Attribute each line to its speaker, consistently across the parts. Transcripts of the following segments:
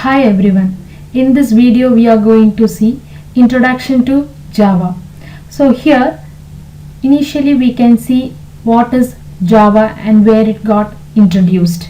Speaker 1: Hi everyone, in this video we are going to see Introduction to Java. So here initially we can see what is Java and where it got introduced.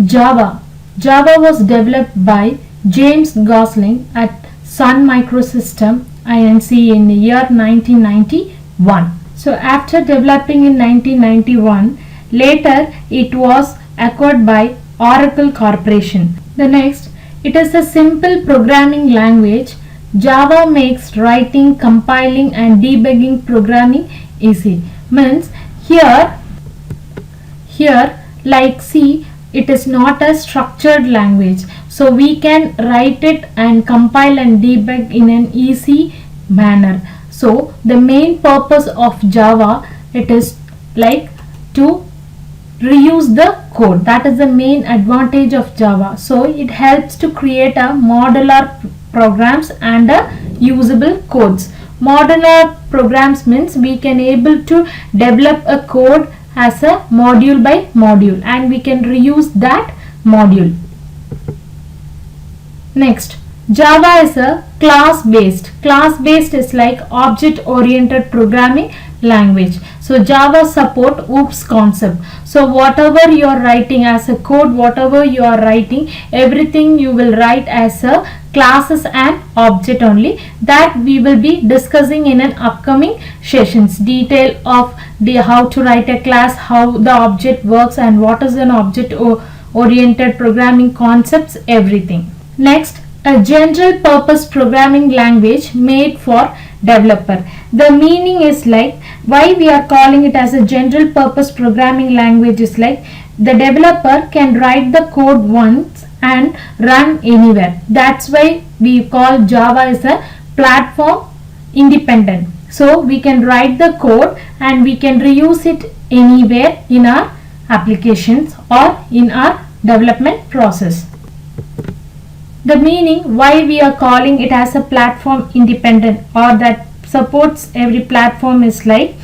Speaker 1: Java was developed by James Gosling at Sun Microsystem Inc. in the year 1991. So after developing in 1991, later it was acquired by Oracle Corporation. The next, it is a simple programming language. Java makes writing, compiling and debugging programming easy. Means here like C, it is not a structured language. So we can write it and compile and debug in an easy manner. So the main purpose of Java, it is like to reuse the code. That is the main advantage of Java. So it helps to create a modular programs and a usable codes. Modular programs means we can able to develop a code as a module by module and we can reuse that module. Next, Java is a class based. Class based is like object oriented programming language. So Java support OOPS concept. So whatever you are writing as a code, whatever you are writing, everything you will write as a classes and object only. That we will be discussing in an upcoming sessions. Detail of how to write a class, how the object works and what is an object oriented programming concepts, everything. Next, a general purpose programming language made for developer. The meaning is like why we are calling it as a general purpose programming language is like the developer can write the code once and run anywhere. That's why we call Java as a platform independent. So we can write the code and we can reuse it anywhere in our applications or in our development process. The meaning why we are calling it as a platform independent or that supports every platform is like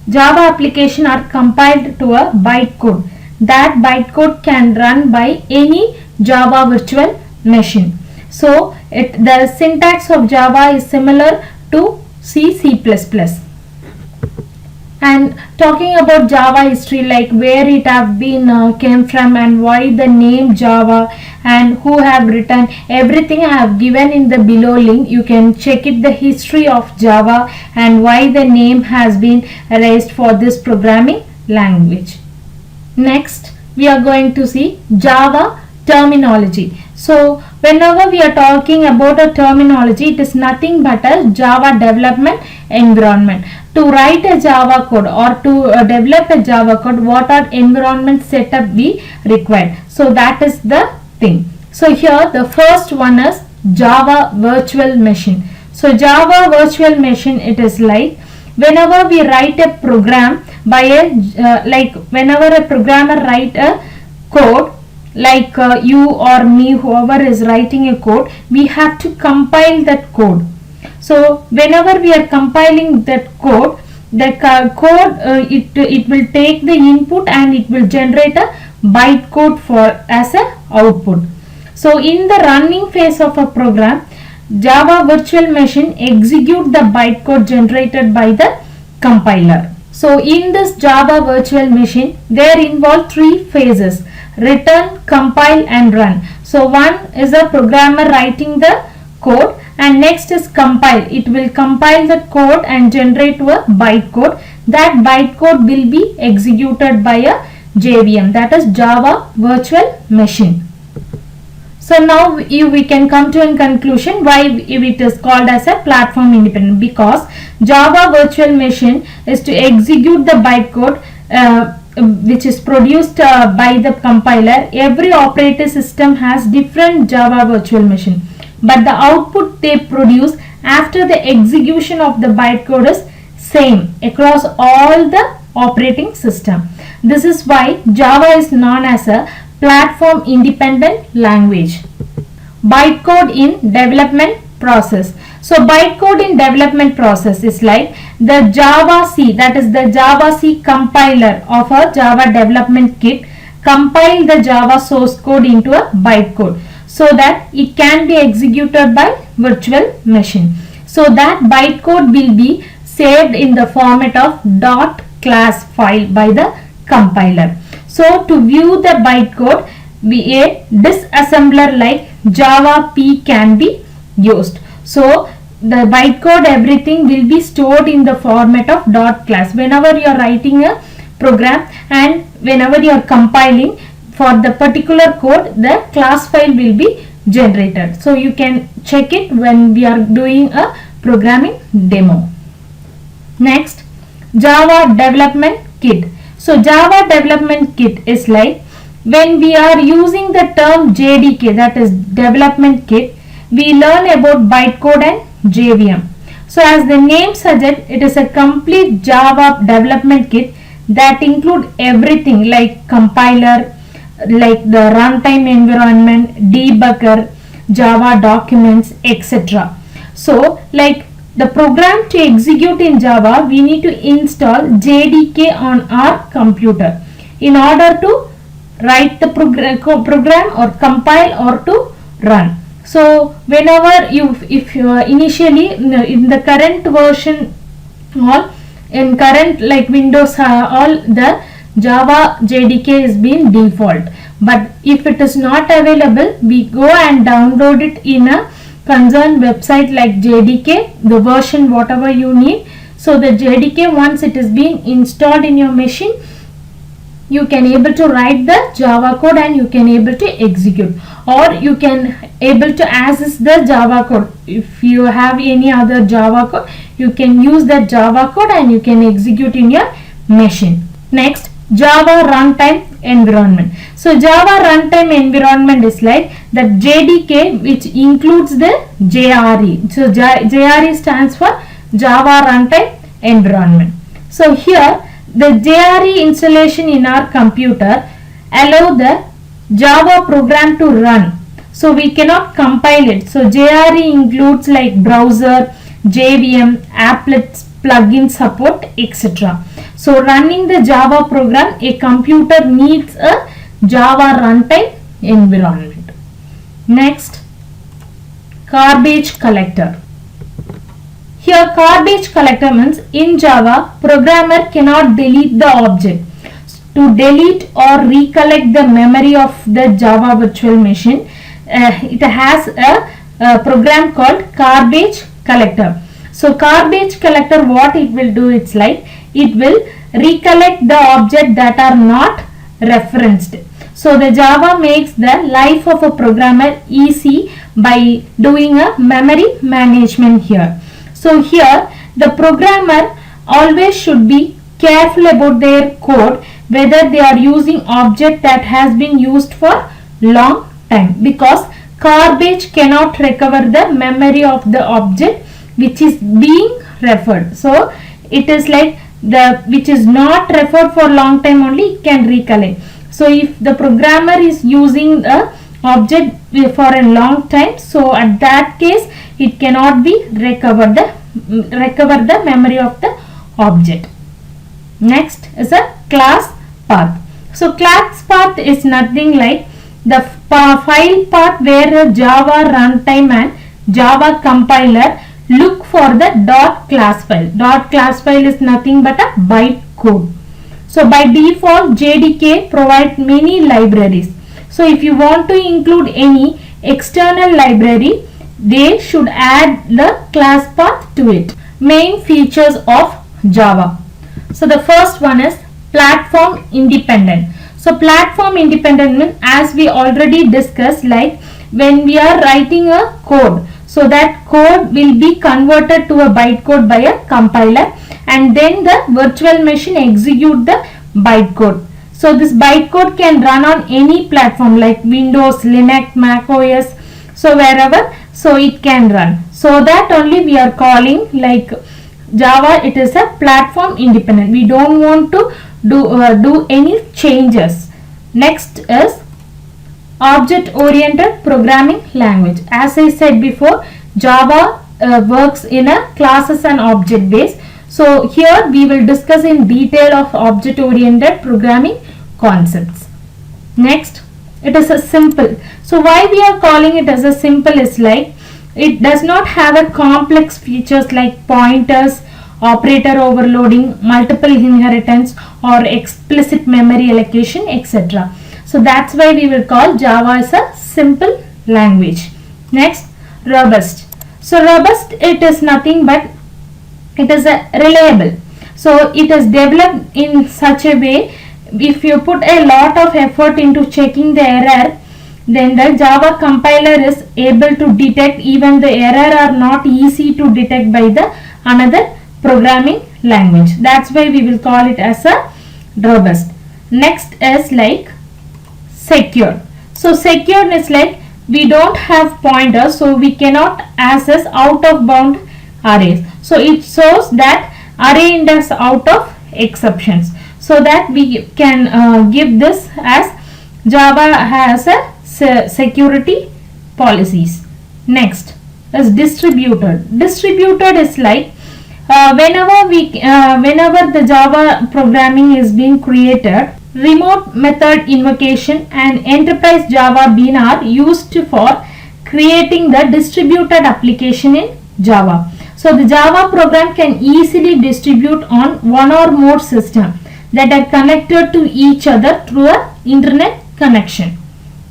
Speaker 1: Java application are compiled to a bytecode. That bytecode can run by any Java virtual machine. So the syntax of Java is similar to C++. And talking about Java history, like where it have been came from and why the name Java and who have written, everything I have given in the below link. You can check it, the history of Java and why the name has been raised for this programming language. Next, we are going to see Java terminology. So whenever we are talking about a terminology, it is nothing but a Java development environment. To write a Java code or to develop a Java code, what are environment setup we require. So that is the thing. So here the first one is Java virtual machine. So Java virtual machine, it is like whenever we write a program by a like whenever a programmer write a code, like you or me, whoever is writing a code, we have to compile that code. So whenever we are compiling that code, the code it will take the input and it will generate a bytecode for as a output. So in the running phase of a program, Java virtual machine execute the bytecode generated by the compiler. So in this Java virtual machine, there involve three phases: return, compile and run. So one is a programmer writing the code and next is compile. It will compile the code and generate a bytecode. That bytecode will be executed by a JVM, that is Java virtual machine. So now we can come to a conclusion why it is called as a platform independent, because Java virtual machine is to execute the bytecode which is produced by the compiler. Every operating system has different Java virtual machine, but the output they produce after the execution of the bytecode is same across all the operating system. This is why Java is known as a platform independent language. Bytecode in development process. So bytecode in development process is like the Java-C, that is the Java-C compiler of a Java development kit compile the Java source code into a bytecode. so that it can be executed by virtual machine. So that bytecode will be saved in the format of .class file by the compiler. So to view the bytecode, a disassembler like Java P can be used. So the bytecode, everything will be stored in the format of .class. Whenever you are writing a program and whenever you are compiling for the particular code, the class file will be generated. So you can check it when we are doing a programming demo. Next, Java Development Kit. So Java Development Kit is like when we are using the term JDK, that is Development Kit, we learn about bytecode and JVM. So as the name suggests, it is a complete Java development kit that include everything like compiler, like the runtime environment, debugger, Java documents, etc. So like the program to execute in Java, we need to install JDK on our computer in order to write the program or compile or to run. So whenever if you initially in the current version, all in current like Windows, all the Java JDK is being default. But if it is not available, we go and download it in a concerned website like JDK, the version whatever you need. So the JDK, once it is being installed in your machine, you can able to write the Java code and you can able to execute, or you can able to access the Java code. If you have any other Java code, you can use that Java code and you can execute in your machine. Next, Java runtime environment. So Java runtime environment is like the JDK, which includes the JRE. So JRE stands for Java runtime environment. So here the JRE installation in our computer allow the Java program to run. So we cannot compile it. So JRE includes like browser, JVM, applets, plugin support, etc. So running the Java program, a computer needs a Java runtime environment. Next, garbage collector. Here garbage collector means in Java, programmer cannot delete the object. To delete or recollect the memory of the Java virtual machine, it has a program called garbage collector. So garbage collector, what it will do, it's like it will recollect the object that are not referenced. So the Java makes the life of a programmer easy by doing a memory management here. So here the programmer always should be careful about their code, whether they are using object that has been used for long time, because garbage cannot recover the memory of the object which is being referred. So it is like the which is not referred for long time only can recollect. So if the programmer is using a object for a long time, so at that case it cannot be recover the memory of the object. Next is a class path. So class path is nothing like the file path where Java runtime and Java compiler look for the .class file. .class file is nothing but a bytecode. So by default JDK provides many libraries. So if you want to include any external library, they should add the class path to it. Main features of Java. So the first one is platform independent. So platform independent means, as we already discussed, like when we are writing a code, so that code will be converted to a bytecode by a compiler, and then the virtual machine execute the bytecode. So this bytecode can run on any platform like Windows, Linux, Mac OS, so wherever, so it can run. So that only we are calling like Java, it is a platform independent. We don't want to do any changes. Next is object oriented programming language. As I said before, Java works in a classes and object base. So here we will discuss in detail of object oriented programming concepts. Next, It is a simple. So why we are calling it as a simple is like it does not have a complex features like pointers, operator overloading, multiple inheritance, or explicit memory allocation, etc. So that's why we will call Java as a simple language. Next, robust. So robust, it is nothing but it is a reliable. So it is developed in such a way, if you put a lot of effort into checking the error, then the Java compiler is able to detect even the error are not easy to detect by the another programming language. That's why we will call it as a robust. Next is like secure. So secure is like we don't have pointers, so we cannot access out of bound arrays. So it shows that array index out of exceptions, so that we can give this as Java has a security policies. Next is distributed. Distributed is like whenever the Java programming is being created, remote method invocation and enterprise Java bean are used for creating the distributed application in Java. So the Java program can easily distribute on one or more systems that are connected to each other through an internet connection.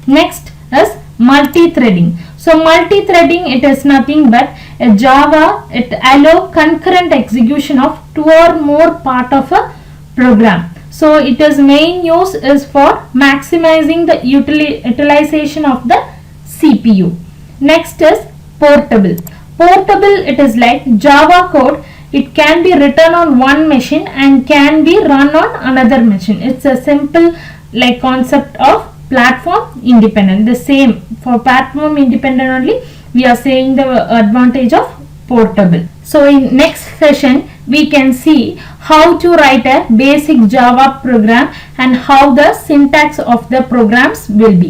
Speaker 1: Next is multi-threading. So multi-threading, it is nothing but a Java, it allows concurrent execution of two or more part of a program. So it is main use is for maximizing the utilization of the CPU. Next is portable. Portable, it is like Java code, it can be written on one machine and can be run on another machine. It's a simple like concept of platform independent. The same for platform independent only we are saying the advantage of portable. So in next session we can see how to write a basic Java program and how the syntax of the programs will be.